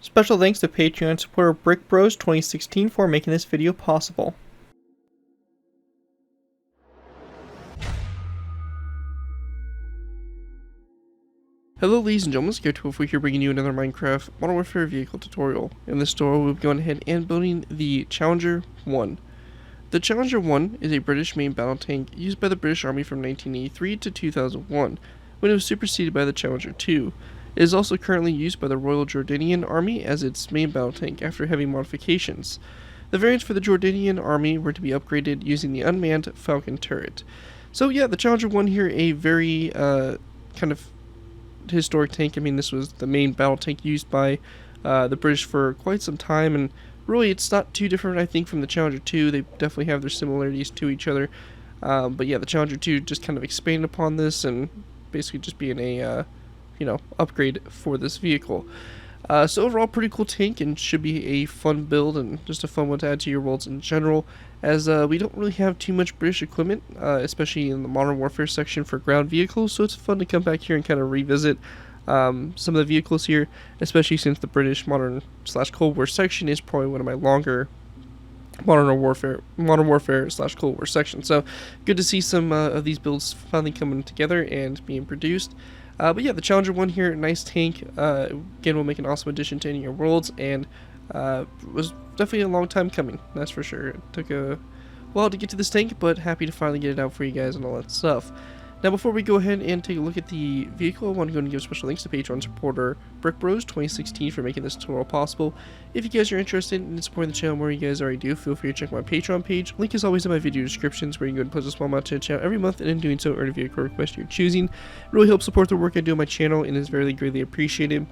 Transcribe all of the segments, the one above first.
Special thanks to Patreon supporter BrickBros 2016 for making this video possible. Hello ladies and gentlemen, ZPro here bringing you another Minecraft Modern Warfare vehicle tutorial. In this tutorial we'll be going ahead and building the Challenger 1. The Challenger 1 is a British main battle tank used by the British Army from 1983 to 2001, when it was superseded by the Challenger 2. It is also currently used by the Royal Jordanian Army as its main battle tank after heavy modifications. The variants for the Jordanian Army were to be upgraded using the unmanned Falcon turret. So yeah, the Challenger 1 here, a very kind of historic tank. I mean, this was the main battle tank used by the British for quite some time, and really it's not too different, I think, from the Challenger 2. They definitely have their similarities to each other. But yeah, the Challenger 2 just kind of expanded upon this and basically just being a upgrade for this vehicle. So overall, pretty cool tank, and should be a fun build and just a fun one to add to your worlds in general, as we don't really have too much British equipment, especially in the Modern Warfare section for ground vehicles, so it's fun to come back here and kind of revisit some of the vehicles here, especially since the British Modern/Cold War section is probably one of my longer Modern Warfare/Cold War sections. So good to see some of these builds finally coming together and being produced. But yeah, the Challenger 1 here, nice tank. Again, will make an awesome addition to any of your worlds, and was definitely a long time coming, that's for sure. It took a while to get to this tank, but happy to finally get it out for you guys and all that stuff. Now, before we go ahead and take a look at the vehicle, I want to go and give special thanks to Patreon supporter BrickBros 2016 for making this tutorial possible. If you guys are interested in supporting the channel more, you guys already do, feel free to check my Patreon page. Link is always in my video descriptions, where you can go and pledge a small amount to the channel every month, and in doing so, earn a vehicle request you're choosing. It really helps support the work I do on my channel and is very greatly appreciated.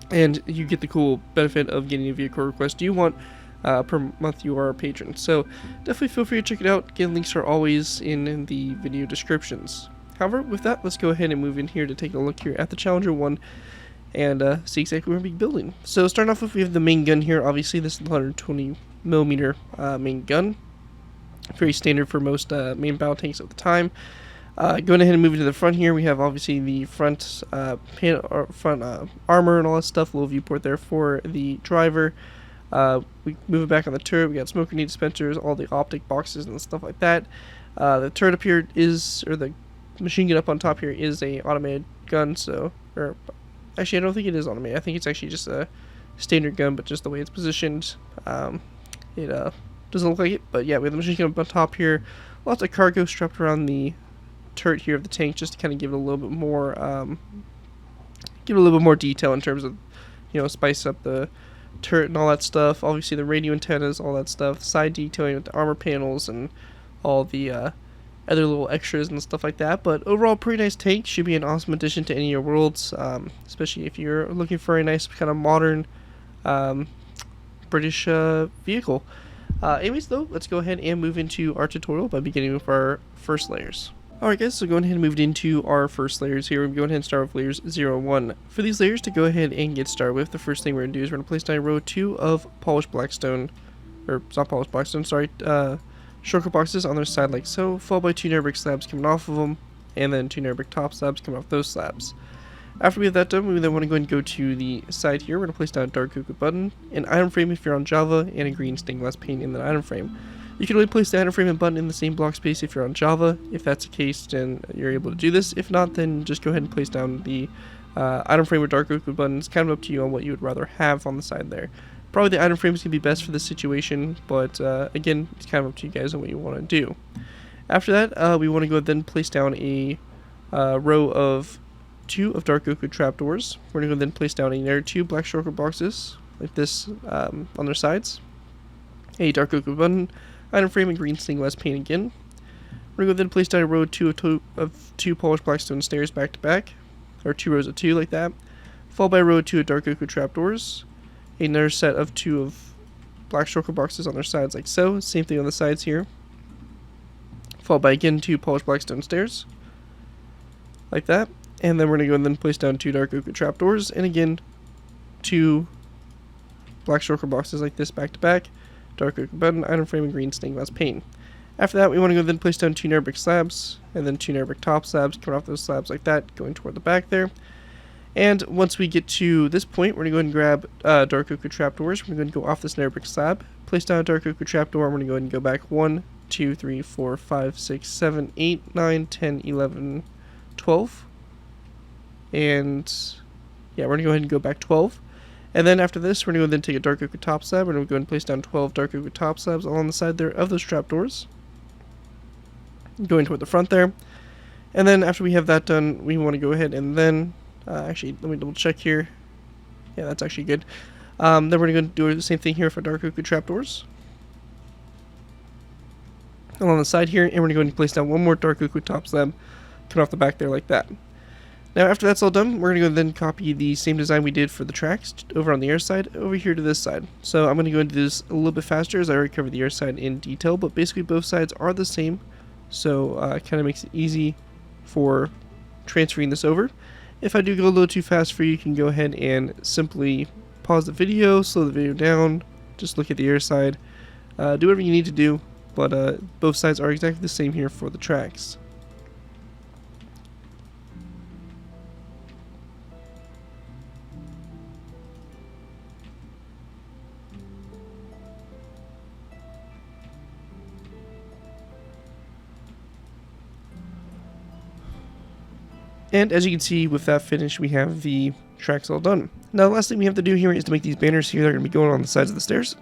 And you get the cool benefit of getting a vehicle request you want per month you are a patron. So definitely feel free to check it out. Again, links are always in the video descriptions. However, with that, let's go ahead and move in here to take a look here at the Challenger 1 and see exactly what we're going to be building. So starting off with, we have the main gun here. Obviously, this is 120mm main gun. Very standard for most main battle tanks at the time. Going ahead and moving to the front here, we have obviously the front armor and all that stuff. Little viewport there for the driver. We move it back on the turret. We got smoke grenade dispensers, all the optic boxes and stuff like that. The turret up here the machine gun up on top here is a automated gun, or actually I don't think it is automated. I think it's actually just a standard gun, but just the way it's positioned, it doesn't look like it. But yeah, we have the machine gun up on top here, lots of cargo strapped around the turret here of the tank, just to kind of give it a little bit more detail in terms of, spice up the turret and all that stuff. Obviously the radio antennas, all that stuff, side detailing with the armor panels and all the other little extras and stuff like that. But overall, pretty nice tank. Should be an awesome addition to any of your worlds, especially if you're looking for a nice kind of modern British vehicle. Anyways though, let's go ahead and move into our tutorial by beginning with our first layers. Alright guys, so going ahead and move into our first layers here. We're going ahead and start with layers 0 and 1. For these layers to go ahead and get started with, the first thing we're going to do is we're going to place down a row 2 of polished blackstone, or it's not polished blackstone, sorry, shulker boxes on their side like so, followed by 2 nether brick slabs coming off of them, and then 2 nether brick top slabs coming off those slabs. After we have that done, we then want to go and go to the side here. We're going to place down a dark oak button, an item frame if you're on Java, and a green stained glass pane in the item frame. You can only place the item frame and button in the same block space if you're on Java. If that's the case, then you're able to do this. If not, then just go ahead and place down the item frame with dark oak buttons. Kind of up to you on what you would rather have on the side there. Probably the item frame is going to be best for this situation, but again, it's kind of up to you guys on what you want to do. After that, we want to go ahead and place down a row of 2 of dark oak trapdoors. We're going to go then place down another 2 black shulker boxes like this on their sides. A dark oak button, item frame, and green stained glass pane again. We're going to go then place down a row of 2 polished blackstone stairs back to back, or 2 rows of 2 like that, followed by a row of 2 of dark oak trapdoors. Another set of 2 of black shulker boxes on their sides like so. Same thing on the sides here. Followed by again 2 polished blackstone stairs. Like that. And then we're going to go and then place down 2 dark oak trapdoors. And again 2 black shulker boxes like this back to back. Dark oak button, item frame, and green stained glass pane. After that, we want to go then place down 2 nether brick slabs. And then 2 nether brick top slabs coming off those slabs like that, going toward the back there. And once we get to this point, we're going to go ahead and grab dark oak trapdoors. We're going to go off this nether brick slab, place down a dark oak trapdoor, and we're going to go ahead and go back 1, 2, 3, 4, 5, 6, 7, 8, 9, 10, 11, 12. And yeah, we're going to go ahead and go back 12. And then after this, we're going to go then take a dark oak top slab. We're going to go ahead and place down 12 dark oak top slabs along the side there of those trapdoors, going toward the front there. And then after we have that done, we want to go ahead and then actually, let me double check here. Yeah, that's actually good. Then we're going to do the same thing here for dark oak trapdoors along the side here, and we're going to go ahead and place down one more dark oak top slab coming off the back there like that. Now after that's all done, we're going to go then copy the same design we did for the tracks over on the air side over here to this side. So I'm going to go into this a little bit faster as I already covered the air side in detail, but basically both sides are the same, so it kind of makes it easy for transferring this over. If I do go a little too fast for you, you can go ahead and simply pause the video, slow the video down, just look at the air side, do whatever you need to do, but both sides are exactly the same here for the tracks. And as you can see, with that finish, we have the tracks all done. Now, the last thing we have to do here is to make these banners here that are going to be going on the sides of the stairs.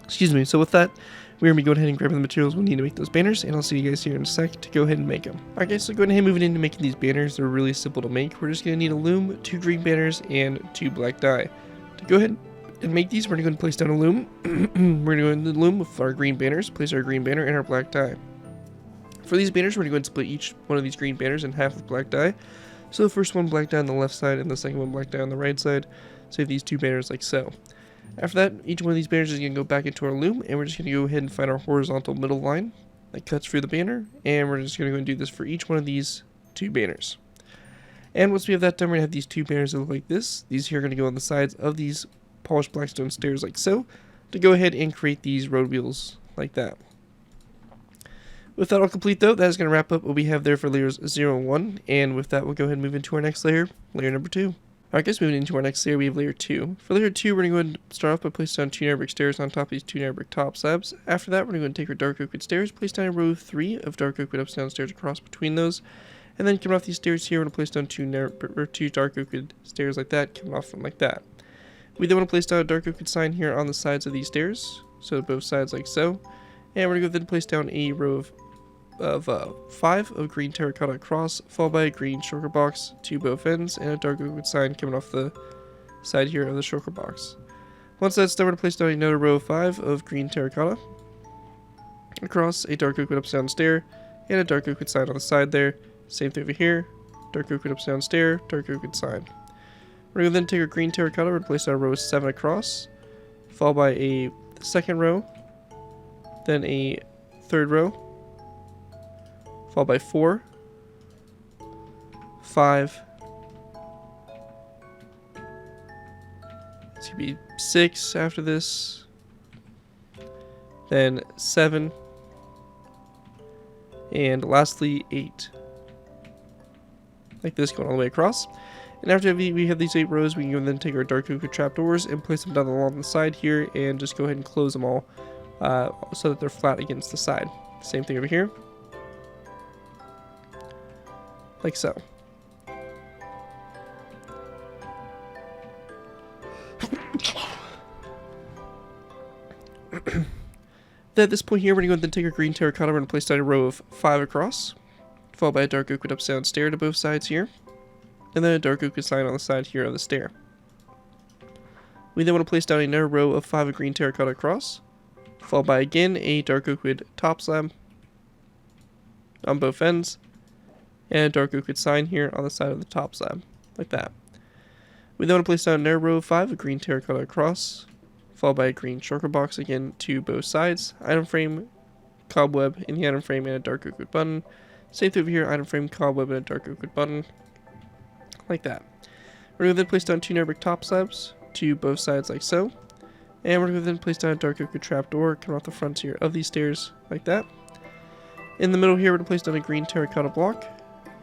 Excuse me. So with that, we're going to be going ahead and grabbing the materials we need to make those banners, and I'll see you guys here in a sec to go ahead and make them. Alright guys, so going ahead and moving into making these banners. They're really simple to make. We're just going to need a loom, 2 green banners, and 2 black dye. To go ahead and make these, we're going to go and place down a loom. We're going to go into the loom with our green banners, place our green banner and our black dye. For these banners, we're going to go and split each one of these green banners in half with black dye. So the first one black dye on the left side and the second one black dye on the right side. So we have these 2 banners like so. After that, each one of these banners is going to go back into our loom, and we're just going to go ahead and find our horizontal middle line that cuts through the banner, and we're just going to go and do this for each one of these 2 banners. And once we have that done, we're going to have these 2 banners that look like this. These here are going to go on the sides of these polished blackstone stairs like so, to go ahead and create these road wheels like that. With that all complete though, that is going to wrap up what we have there for layers 0 and 1, and with that we'll go ahead and move into our next layer, layer number 2. Alright guys, moving into our next layer, we have layer 2. For layer 2, we're going to go ahead and start off by placing down 2 nether brick stairs on top of these 2 nether brick top slabs. After that, we're going to go and take our dark oak stairs, place down a row of 3 of dark oak upside down stairs across between those, and then coming off these stairs here, we're going to place down 2 dark oak stairs like that, coming off them like that. We then want to place down a dark oak sign here on the sides of these stairs, so both sides like so, and we're going to go then place down a row of 5 of green terracotta across, followed by a green shulker box to both ends, and a dark oak sign coming off the side here of the shulker box. Once that's done, we're going to place down another row of 5 of green terracotta across, a dark oak upside down stair, and a dark oak sign on the side there. Same thing over here, dark oak upside down stair, dark oak sign. We're going to then take our green terracotta, we're going to place down a row of 7 across, followed by a second row, then a third row, followed by 4, 5, it's going to be 6 after this, then 7, and lastly 8. Like this, going all the way across. And after we have these 8 rows, we can then take our dark oak trapdoors and place them down along the side here, and just go ahead and close them all so that they're flat against the side. Same thing over here. Like so. Then at this point here, we're going to go and take our green terracotta, we're going to place down a row of 5 across, followed by a dark oak upside down stair to both sides here, and then a dark oak sign on the side here of the stair. We then want to place down another row of 5 of green terracotta across, followed by again a dark oak top slab on both ends, and a dark oak sign here on the side of the top slab, like that. We then want to place down another row of 5 of green terracotta across, followed by a green shulker box again to both sides, item frame, cobweb in the item frame, and a dark oak button. Same thing over here, item frame, cobweb, and a dark oak button, like that. We're going to then place down 2 nether brick top slabs to both sides like so, and we're going to then place down a dark oak trapdoor coming off the frontier of these stairs like that. In the middle here, we're going to place down a green terracotta block,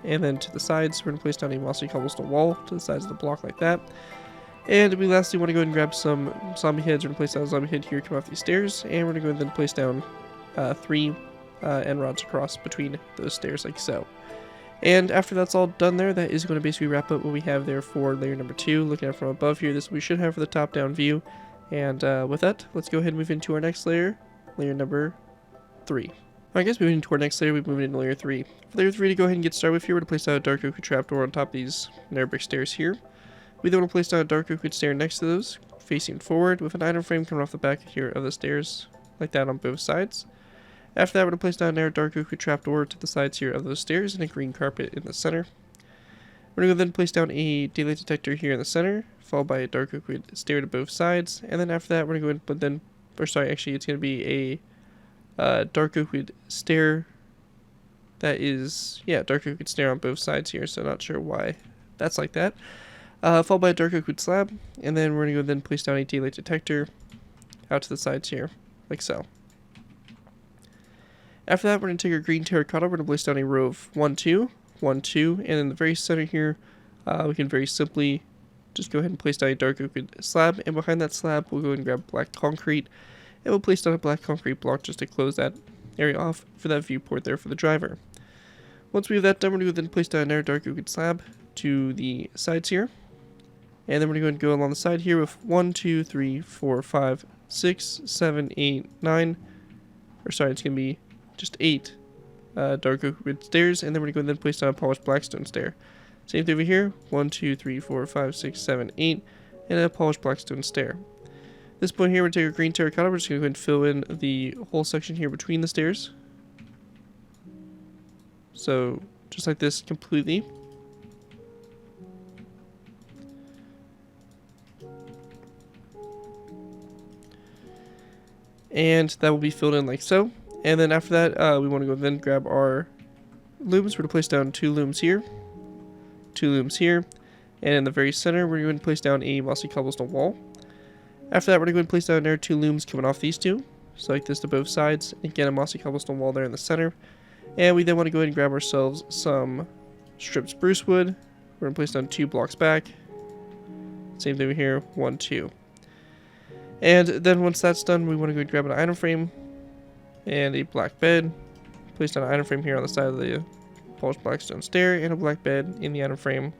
and then to the sides, we're going to place down a mossy cobblestone wall to the sides of the block like that. And we lastly want to go ahead and grab some zombie heads. We're going to place down a zombie head here, come off these stairs, and we're going to go ahead and then place down 3 end rods across between those stairs like so. And after that's all done there, that is going to basically wrap up what we have there for layer number 2. Looking at it from above here, this we should have for the top-down view. And with that, let's go ahead and move into our next layer, layer number 3. Alright guys, moving into our next layer, we've moved into layer 3. For layer 3 to go ahead and get started with here, we're going to place down a dark oak trapdoor on top of these narrow brick stairs here. We then want to place down a dark oak stair next to those, facing forward, with an item frame coming off the back here of the stairs, like that on both sides. After that, we're going to place down a narrow dark oak trapdoor to the sides here of those stairs and a green carpet in the center. We're going to then place down a daylight detector here in the center, followed by a dark oak stair to both sides, and then after that, we're going to go and it's going to be a dark oak stair that is, dark oak stair on both sides here, so not sure why that's like that. Followed by a dark oak slab, and then we're going to go then place down a daylight detector out to the sides here, like so. After that, we're going to take our green terracotta, we're going to place down a row of 1, 2, 1, 2, and in the very center here, we can very simply just go ahead and place down a dark oak slab, and behind that slab, we'll go ahead and grab black concrete, and we'll place down a black concrete block just to close that area off for that viewport there for the driver. Once we have that done, we're going to then place down another dark oak slab to the sides here, and then we're going to go along the side here with 1, 2, 3, 4, 5, 6, 7, 8, 9, or sorry, it's going to be just 8 dark oak stairs, and then we're going to then place down a polished blackstone stair. Same thing over here, 1, 2, 3, 4, 5, 6, 7, 8, and a polished blackstone stair. At this point here, we're going to take our green terracotta, we're just going to go ahead and fill in the whole section here between the stairs. So, just like this completely. And that will be filled in like so. And then after that, we want to go then grab our looms. We're going to place down 2 looms here, 2 looms here, and in the very center, we're going to place down a mossy cobblestone wall. After that, we're going to place down there 2 looms coming off these 2, so like this to both sides. Again, a mossy cobblestone wall there in the center. And we then want to go ahead and grab ourselves some stripped spruce wood. We're going to place down 2 blocks back. Same thing over here, 1, 2. And then once that's done, we want to go grab an item frame and a black bed. Place down an item frame here on the side of the polished blackstone stair and a black bed in the item frame,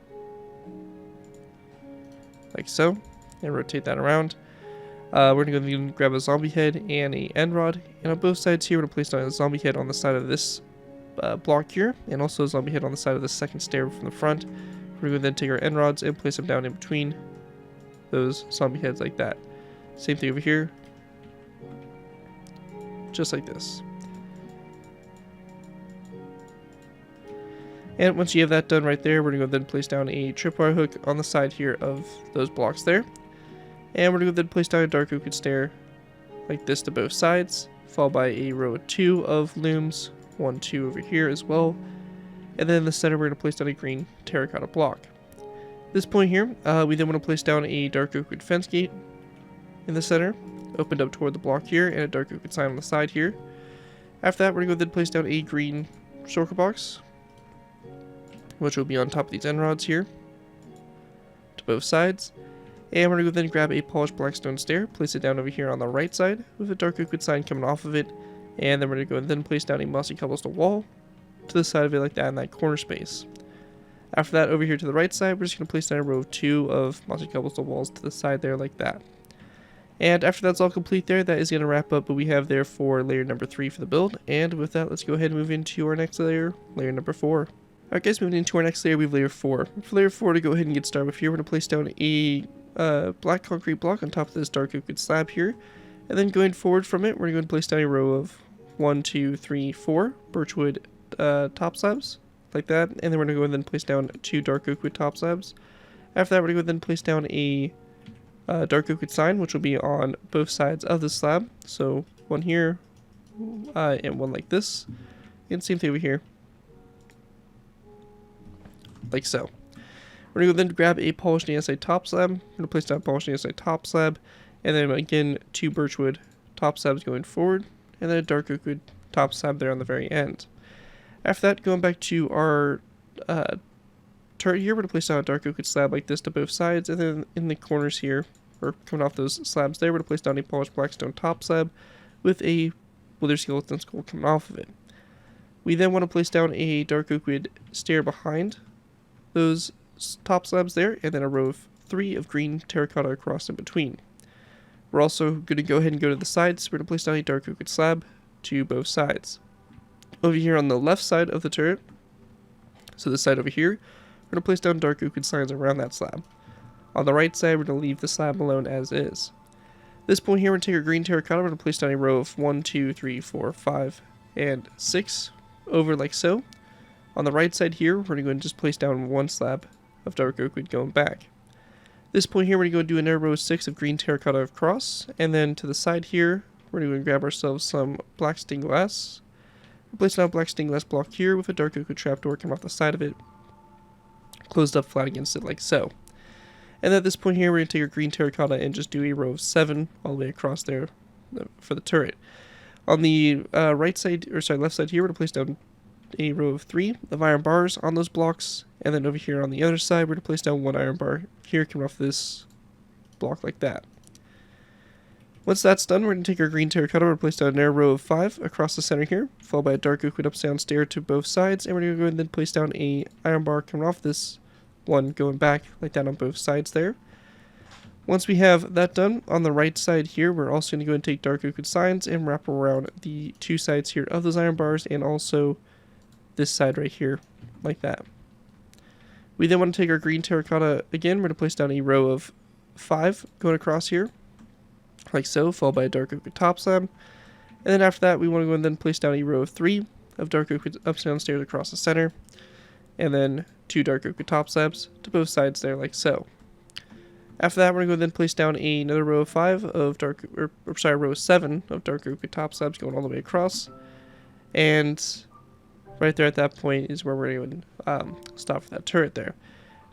like so, and rotate that around. We're going to go grab a zombie head and a end rod, and on both sides here, we're going to place down a zombie head on the side of this block here, and also a zombie head on the side of the second stair from the front. We're going to then take our end rods and place them down in between those zombie heads like that. Same thing over here, just like this. And once you have that done right there, we're going to go then place down a tripwire hook on the side here of those blocks there. And we're going to then place down a dark oak stair like this to both sides, followed by a row of 2 of looms, 1, 2 over here as well. And then in the center, we're going to place down a green terracotta block. At this point here, we then want to place down a dark oak fence gate in the center, opened up toward the block here, and a dark oak sign on the side here. After that, we're going to go then place down a green shulker box, which will be on top of these end rods here, to both sides. And we're going to go then grab a polished blackstone stair, place it down over here on the right side, with a dark oak sign coming off of it. And then we're going to go and then place down a mossy cobblestone wall to the side of it like that in that corner space. After that, over here to the right side, we're just going to place down a row of 2 of mossy cobblestone walls to the side there like that. And after that's all complete there, that is going to wrap up what we have there for layer number 3 for the build. And with that, let's go ahead and move into our next layer, layer number 4. Alright guys, moving into our next layer, we have layer 4. For layer 4, to go ahead and get started with here, we're going to place down a black concrete block on top of this dark oak slab here. And then going forward from it, we're going to place down a row of 1, 2, 3, 4 birchwood top slabs, like that. And then we're going to go and then place down 2 dark oak top slabs. After that, we're going to go then place down a dark oak sign, which will be on both sides of the slab. So one here, and one like this. And same thing over here, like so. We're going to go then grab a polished andesite top slab. We're going to place down a polished andesite top slab. And then again, 2 birchwood top slabs going forward. And then a dark oak top slab there on the very end. After that, going back to our turret here, we're going to place down a dark oak slab like this to both sides, and then in the corners here, or coming off those slabs there, we're going to place down a polished blackstone top slab with a wither skeleton skull coming off of it. We then want to place down a dark oak wood stair behind those top slabs there, and then a row of 3 of green terracotta across in between. We're also going to go ahead and go to the sides. We're going to place down a dark oak slab to both sides. Over here on the left side of the turret, so this side over here, we're going to place down dark oak signs around that slab. On the right side, we're going to leave the slab alone as is. This point here, we're going to take our green terracotta, we're going to place down a row of 1, 2, 3, 4, 5, and 6 over like so. On the right side here, we're going to go and just place down 1 slab of dark oak wood going back. This point here, we're going to go and do another row of 6 of green terracotta across, and then to the side here, we're going to grab ourselves some black stained glass. We're placing down a black stained glass block here with a dark oak trapdoor coming off the side of it, closed up flat against it like so. And at this point here, we're going to take our green terracotta and just do a row of 7 all the way across there for the turret. On the left side here, we're going to place down a row of 3 of iron bars on those blocks, and then over here on the other side, we're going to place down 1 iron bar here coming off this block like that. Once that's done, we're going to take our green terracotta, we're going to place down another row of 5 across the center here, followed by a dark oak wood upside down stair to both sides, and we're going to go ahead and then place down a iron bar coming off this one going back like that on both sides there. Once we have that done, on the right side here, we're also going to go and take dark oak signs and wrap around the 2 sides here of those iron bars, and also this side right here, like that. We then want to take our green terracotta again, we're going to place down a row of 5 going across here, like so, followed by a dark oak top slab. And then after that, we want to go and then place down a row of 3 of dark oak upside down stairs across the center, and then 2 dark oak top slabs to both sides there, like so. After that, we're going to go then place down another row of 5 of row of 7 of dark oak top slabs going all the way across. And right there at that point is where we're going to stop for that turret there.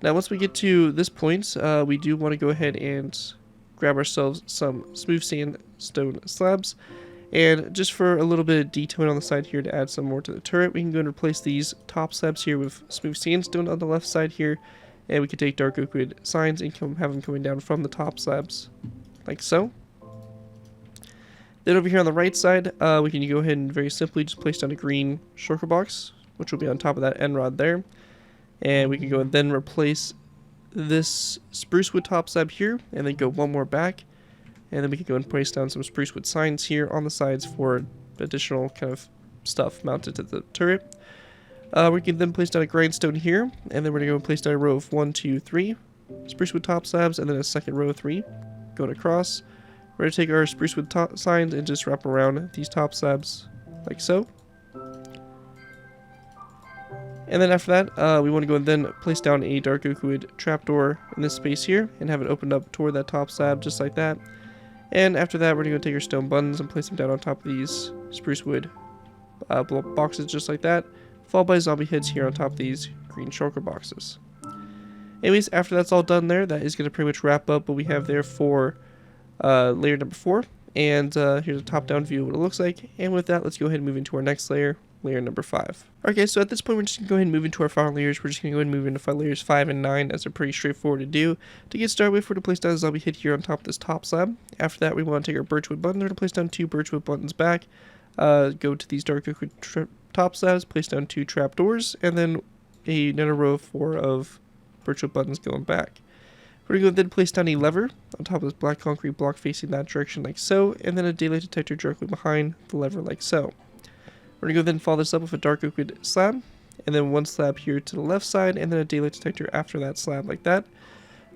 Now, once we get to this point, we do want to go ahead and grab ourselves some smooth sandstone slabs. And just for a little bit of detailing on the side here to add some more to the turret, we can go and replace these top slabs here with smooth sandstone on the left side here. And we can take dark oak wood signs and have them coming down from the top slabs, like so. Then over here on the right side, we can go ahead and very simply just place down a green shulker box, which will be on top of that end rod there. And we can go and then replace this spruce wood top slab here, and then go 1 more back. And then we can go and place down some spruce wood signs here on the sides for additional kind of stuff mounted to the turret. We can then place down a grindstone here, and then we're going to go and place down a row of 1, 2, 3 spruce wood top slabs, and then a second row of 3 going across. We're going to take our spruce wood signs and just wrap around these top slabs like so. And then after that, we want to go and then place down a dark oak wood trapdoor in this space here and have it opened up toward that top slab just like that. And after that, we're going to go take our stone buttons and place them down on top of these spruce wood boxes just like that, followed by zombie heads here on top of these green shulker boxes. Anyways, after that's all done there, that is going to pretty much wrap up what we have there for layer number 4. And here's a top-down view of what it looks like. And with that, let's go ahead and move into our next layer, layer number 5. Okay, so at this point, we're just going to go ahead and move into our final layers. We're just going to go ahead and move into layers 5 and 9, as they're pretty straightforward to do. To get started with, we're going to place down a zombie head here on top of this top slab. After that, we want to take our birchwood buttons. We're going to place down 2 birchwood buttons back. Go to these dark oak top slabs, place down 2 trapdoors, and then another row of 4 of birchwood buttons going back. We're going to then place down a lever on top of this black concrete block facing that direction like so, and then a daylight detector directly behind the lever like so. We're going to go then follow this up with a dark oak wood slab, and then 1 slab here to the left side, and then a daylight detector after that slab like that.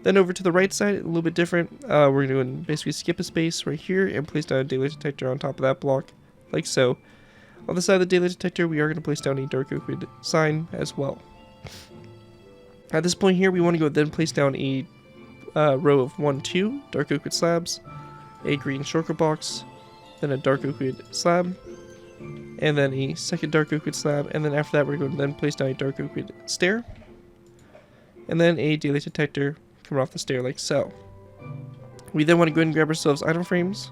Then over to the right side, a little bit different. We're going to basically skip a space right here and place down a daylight detector on top of that block like so. On the side of the daylight detector, we are going to place down a dark oak wood sign as well. At this point here, we want to go then place down a row of 1, 2 dark oak wood slabs, a green shulker box, then a dark oak wood slab, and then a second dark oak wood slab, and then after that we're going to then place down a dark oak wood stair, and then a daylight detector coming off the stair like so. We then want to go ahead and grab ourselves item frames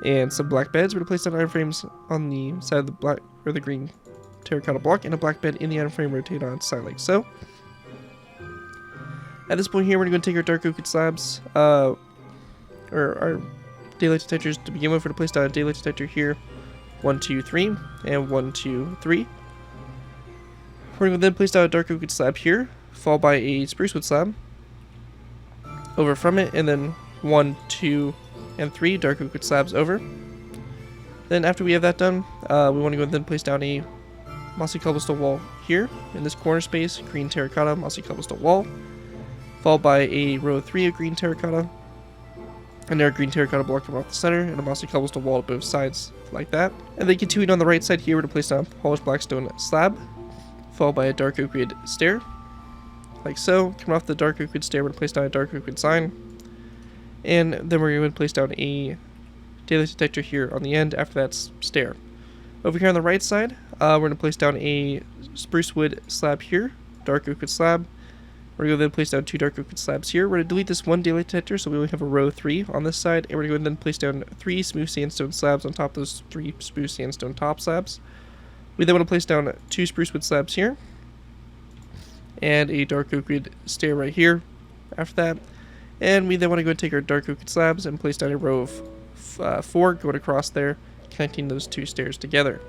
and some black beds. We're going to place down item frames on the side of the black or the green terracotta block and a black bed in the item frame, rotate on its side like so. At this point here, we're going to take our dark oak slabs, or our daylight detectors to begin with. We're going to place down a daylight detector here, 1, 2, 3, and 1, 2, 3. We're going to then place down a dark oak slab here, followed by a spruce wood slab over from it, and then 1, 2, and 3 dark oak slabs over. Then after we have that done, we want to go and then place down a mossy cobblestone wall here in this corner space, green terracotta mossy cobblestone wall, followed by a row 3 of green terracotta, and there a green terracotta block coming off the center, and a mossy cobblestone wall at both sides, like that. And then continuing on the right side here, we're going to place down a polished blackstone slab, followed by a dark oak wood stair, like so. Coming off the dark oak wood stair, we're going to place down a dark oak wood sign, and then we're going to place down a daylight detector here on the end after that stair. Over here on the right side, we're going to place down a spruce wood slab here, dark oak wood slab. We're going to then place down 2 dark oak slabs here. We're going to delete this 1 daylight detector, so we only have a row 3 on this side, and we're going to then place down 3 smooth sandstone slabs on top of those 3 smooth sandstone top slabs. We then want to place down 2 spruce wood slabs here, and a dark oak wood stair right here after that. And we then want to go and take our dark oak slabs and place down a row of 4 going across there, connecting those 2 stairs together.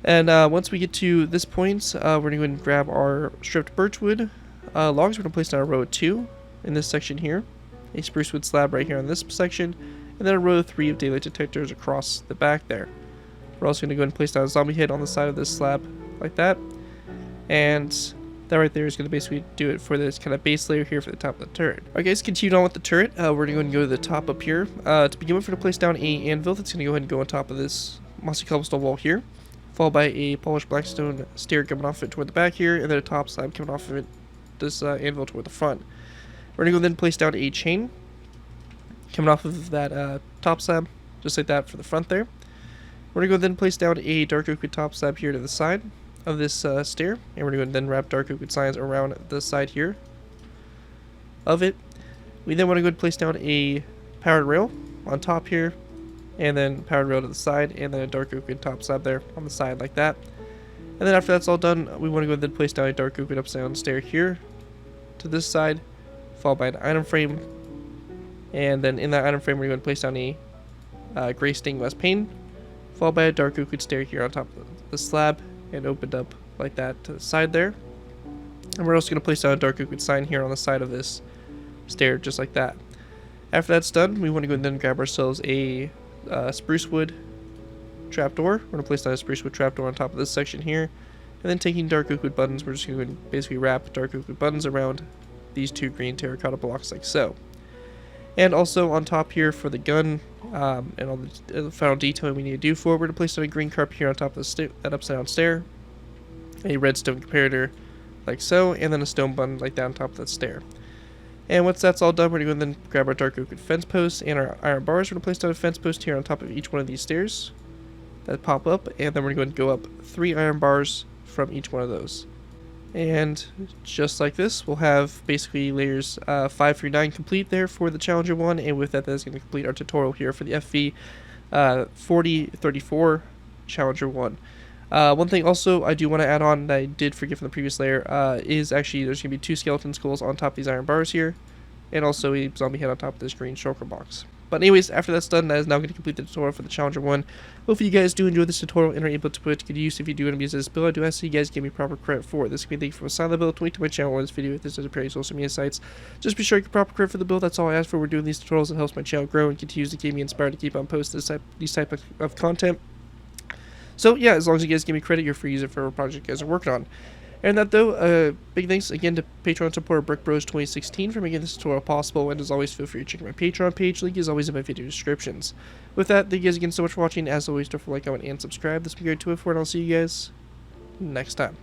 And once we get to this point, we're going to go and grab our stripped birchwood logs. We're going to place down a row of 2 in this section here, a spruce wood slab right here on this section, and then a row of 3 of daylight detectors across the back there. We're also going to go and place down a zombie head on the side of this slab like that, and that right there is going to basically do it for this kind of base layer here for the top of the turret. Alright guys, continue on with the turret. We're going to go to the top up here. To begin with, we're going to place down a anvil that's going to go ahead and go on top of this mossy cobblestone wall here, followed by a polished blackstone stair coming off it toward the back here, and then a top slab coming off of it, this anvil toward the front. We're going to go then place down a chain coming off of that top slab, just like that for the front there. We're going to go then place down a dark oak wood top slab here to the side of this stair, and we're going to then wrap dark oak wood signs around the side here of it. We then want to go and place down a powered rail on top here, and then powered rail to the side, and then a dark oak wood top slab there on the side like that. And then after that's all done, we want to go and then place down a dark oak wood upside down stair here to this side, followed by an item frame, and then in that item frame we're going to place down a gray stained glass pane, followed by a dark oak wood stair here on top of the slab, and opened up like that to the side there. And we're also going to place down a dark oak wood sign here on the side of this stair, just like that. After that's done, we want to go and then grab ourselves a spruce wood trapdoor. We're going to place down a spruce wood trapdoor on top of this section here, and then taking dark oak wood buttons, we're just going to basically wrap dark oak wood buttons around these 2 green terracotta blocks like so. And also on top here for the gun, and all the final detailing we need to do for it, we're going to place down a green carpet here on top of that upside down stair, a redstone comparator like so, and then a stone button like that on top of that stair. And once that's all done, we're going to then grab our dark oak wood fence posts and our iron bars. We're going to place down a fence post here on top of each one of these stairs that pop up, and then we're going to go up 3 iron bars from each one of those. And just like this, we'll have basically layers 5 through 9 complete there for the Challenger 1, and with that, that's going to complete our tutorial here for the FV4030 Challenger 1. One thing also I do want to add on that I did forget from the previous layer is actually there's going to be 2 skeleton skulls on top of these iron bars here, and also a zombie head on top of this green shulker box. But anyways, after that's done, that is now going to complete the tutorial for the Challenger 1. Hopefully you guys do enjoy this tutorial and are able to put it to good use. If you do want to use this build, I do ask that you guys give me proper credit for it. This can be linked from a side of the build, link to my channel or this video if this is a pair of social media sites. Just be sure you get proper credit for the build. That's all I ask for. We're doing these tutorials. It helps my channel grow and continues to keep me inspired to keep on posting these type of content. So yeah, as long as you guys give me credit, you're free to use it for a project you guys are working on. And that though, big thanks again to Patreon supporter BrickBros2016 for making this tutorial possible, and as always, feel free to check my Patreon page, link is always in my video descriptions. With that, thank you guys again so much for watching. As always, don't forget to like, comment, and subscribe. This has been Grade 204, and I'll see you guys next time.